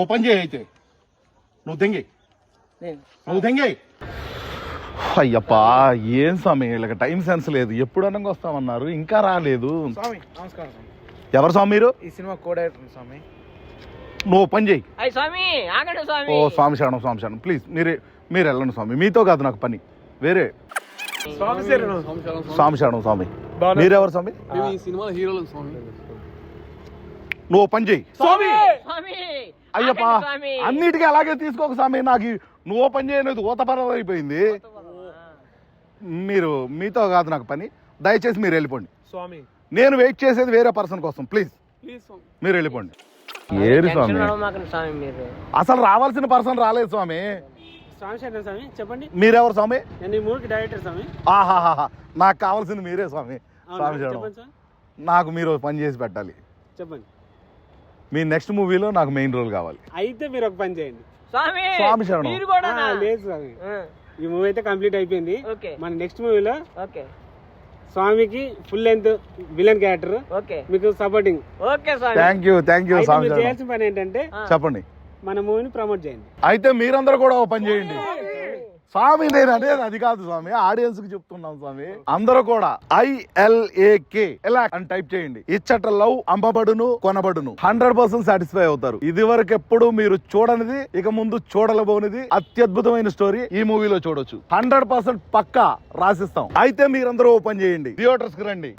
Open చేయి అయితే నువ్వు తెంగి అయ్యప్పా ఏం స్వామి వీళ్ళకి టైం సెన్స్ లేదు. ఎప్పుడు అనగా వస్తామన్నారు ఇంకా రాలేదు. స్వామి నమస్కారం స్వామి. ఎవరు స్వామి మీరు? ఈ సినిమా కోడైరెక్టర్ స్వామి. నువ్వు ఓపెన్ చేయి. ఓ స్వామి శరణం స్వామి శరణం. ప్లీజ్ మీరు వెళ్ళండి స్వామి. మీతో కాదు నాకు పని వేరే. స్వామి స్వామి శరణం స్వామి. మీరెవరు స్వామి? ఈ సినిమా హీరోలు స్వామి. నువ్వు ఓపెన్ చేయి. స్వామి అయ్యప్పా అన్నిటికీ అలాగే తీసుకోక స్వామి. నాకు నువ్వు ఓపెన్ చేయలేదు ఊతపరం అయిపోయింది. మీతో కాదు నాకు పని. దయచేసి మీరు వెళ్ళిపోండి స్వామి. నేను వెయిట్ చేసేది వేరే పర్సన్ కోసం. ప్లీజ్ స్వామి. మీరు వెళ్ళిపోండి. ఏరు స్వామి అసలు రావాల్సిన పర్సన్ రాలేదు స్వామి. స్వామి శరణం స్వామి. చెప్పండి మీరెవరు స్వామి? నేను ఈ మూవీకి డైరెక్టర్ స్వామి. ఆహాహా నాకు కావాల్సింది మీరే స్వామి. స్వామి శరణం. చెప్పండి సార్. నాకు మీరు పని చేసి పెట్టాలి. చెప్పండి. మీ నెక్స్ట్ మూవీలో నాకు మెయిన్ రోల్ కావాలి. అయితే మీరు ఒక పని చేయండి. స్వామి శరణం. లేదు స్వామి, ఈ మూవీ అయితే కంప్లీట్ అయిపోయింది. మన నెక్స్ట్ మూవీలో స్వామికి ఫుల్ లెంత్ విలన్ క్యారెక్టర్ మీకు సపోర్టింగ్. థ్యాంక్ యూ స్వామి శరణం. చేయాల్సిన పని ఏంటంటే చెప్పండి. మన మూవీని ప్రమోట్ చేయండి. అయితే మీరందరూ కూడా ఓ పని చేయండి స్వామి. నేను అనేది అది కాదు స్వామి, ఆడియన్స్ కి చెప్తున్నాం స్వామి. అందరూ కూడా ILAK ఎలా అని టైప్ చేయండి. ఇచ్చట లవ్ అమ్మబడును కొనబడును 100% సాటిస్ఫై అవుతారు. ఇది వరకు ఎప్పుడు మీరు చూడనిది ఇక ముందు చూడలబోనిది అత్యద్భుతమైన స్టోరీ ఈ మూవీలో చూడొచ్చు. 100% పక్కా రాసిస్తాం. అయితే మీరందరూ ఓపెన్ చేయండి, థియేటర్స్ కి రండి.